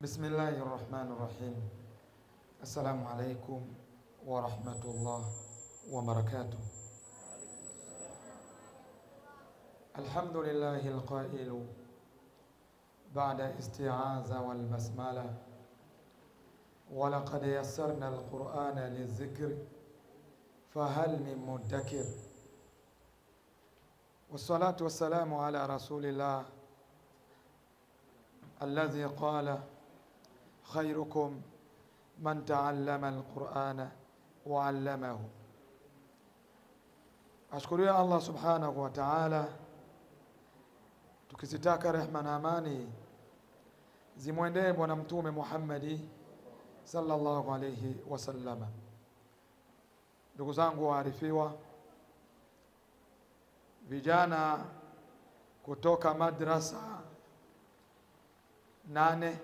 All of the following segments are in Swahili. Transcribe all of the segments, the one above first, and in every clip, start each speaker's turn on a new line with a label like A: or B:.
A: بسم الله الرحمن الرحيم. السلام عليكم ورحمة الله وبركاته. الحمد لله القائل بعد استعاذة والبسملة ولقد يسرنا القرآن للذكر فهل من مدكر. والصلاة والسلام على رسول الله الذي قال خيركم من تعلم القرآن وعلمه. Ashukuriwe Allah subhanahu wa ta'ala, tukizitaka rehma na amani zimwendee bwana mtume Muhammadi sallallahu alayhi wasallam. Ndugu zangu waarifiwa, vijana kutoka madrasa 8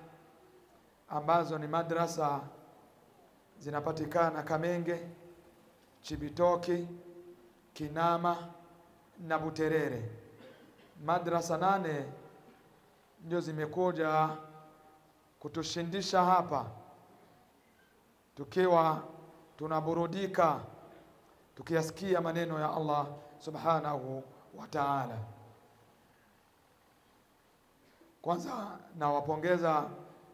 A: ambazo ni madrasa zinapatikana Kamenge, Chibitoki, Kinama na Buterere. Madrasa 8 ndio zimekuja kutushindisha hapa, tukiwa tunaburudika tukiyasikia maneno ya Allah subhanahu wa ta'ala. Kwanza nawapongeza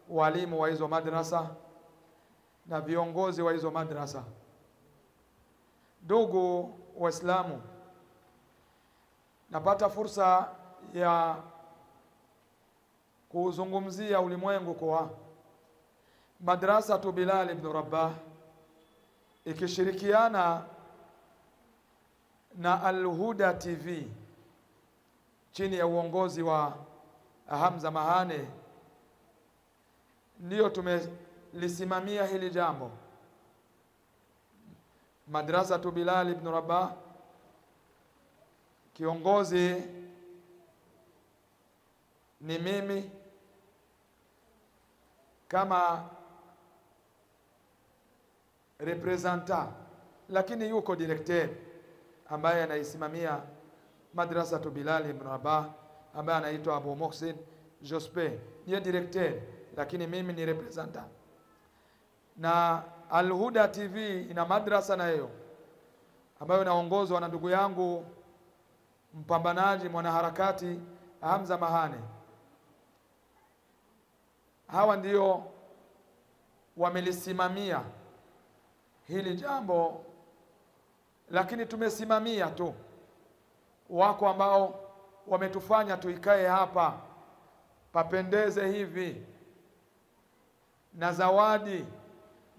A: walimu wa hizo madrasa na viongozi wa hizo madrasa. Ndugu Waislamu, napata fursa ya kuzungumzia ulimwengu kwa madrasa tu Bilal ibn Rabah ikishirikiana na Al-Huda TV chini ya uongozi wa Hamza Mahane, ndio tumelisimamia hili jambo. Madrasa tu Bilal ibn Rabah, kiongozi ni mimi kama representant, lakini yuko directeur ambaye anaisimamia Madrasa tu Bilal ibn Rabah ambaye anaitwa Abu Muhsin Jospe, ni directeur, lakini mimi ni representant. Na Al-Huda TV ina madrasa na hiyo ambayo inaongozwa na ndugu yangu mpambanaji mwanaharakati Hamza Mahane. Hawa ndio wamelisimamia hili jambo, lakini tumesimamia tu. Wako ambao wametufanya tuikae hapa papendeze hivi, na zawadi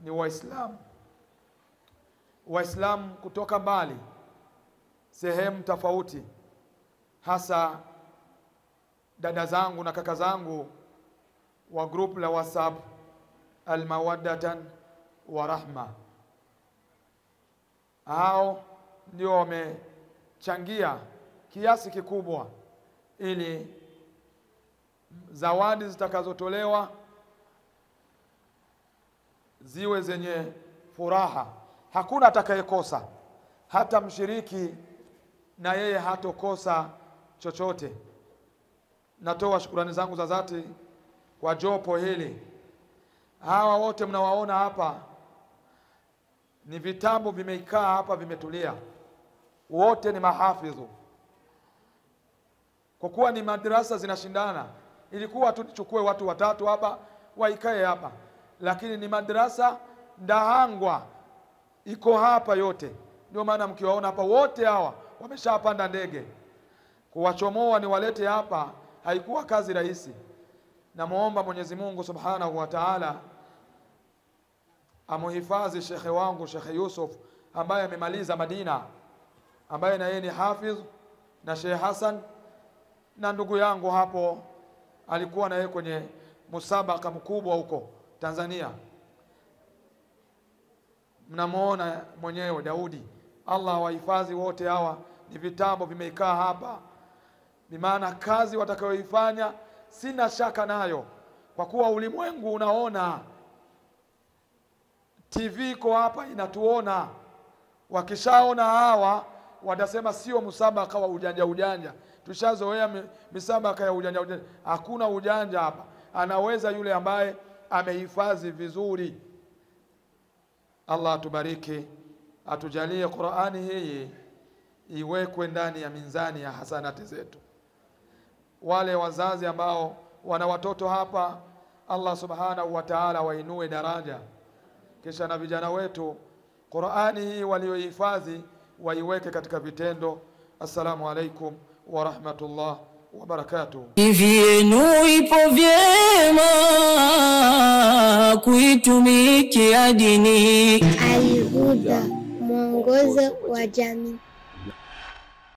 A: ni Waislamu kutoka mbali, sehemu tofauti, hasa dada zangu na kaka zangu wa group la WhatsApp Al-Mawaddatan wa Rahma. Hao ndio wamechangia kiasi kikubwa ili zawadi zitakazotolewa ziwe zenye furaha. Hakuna atakayekosa, hata mshiriki na yeye hatokosa chochote. Natoa shukrani zangu za dhati kwa jopo hili. Hawa wote mnawaona hapa ni vitabu vimeikaa hapa vimetulia, wote ni mahafidhu. Kwa kuwa ni madrasa zinashindana, ilikuwa tu tuchukue watu watatu hapa waikae hapa, lakini ni madrasa Ndahangwa iko hapa yote. Ndio maana mkiwaona hapa wote hawa wameshapanda ndege. Kuwachomoa ni walete hapa haikuwa kazi rahisi. Na muomba Mwenyezi Mungu Subhanahu wa Ta'ala amuhifadhi shekhe wangu Sheikh Yusuf ambaye amemaliza Madina, ambaye na yeye ni hafidh, na Sheikh Hassan na ndugu yangu hapo alikuwa na yeye kwenye musabaka mkubwa huko Tanzania. Mnamuona mwenyewe Daudi. Allah wahifadhi wote hawa, ni vitabu vimeikaa hapa. Bimaana kazi watakayoifanya sina shaka nayo, kwa kuwa ulimwengu unaona, TV iko hapa inatuona. Wakishaona hawa watasema sio musabaka wa ujanja. Tushazoea misabaka ya ujanja. Hakuna ujanja hapa. Anaweza yule ambaye amehifadhi vizuri. Allah atubariki, atujalie Qur'ani hii iwekwe ndani ya mizani ya hasanati zetu. Wale wazazi ambao wana watoto hapa, Allah subhanahu wa ta'ala wainue daraja. Kisha na vijana wetu Qur'ani hii waliohifadhi waiweke katika vitendo. Assalamu alaikum wa rahmatullah wa barakatuh.
B: Vyenu ipo vyema kuitumikia dini.
C: Al-Huda, mwongozo wa jamii.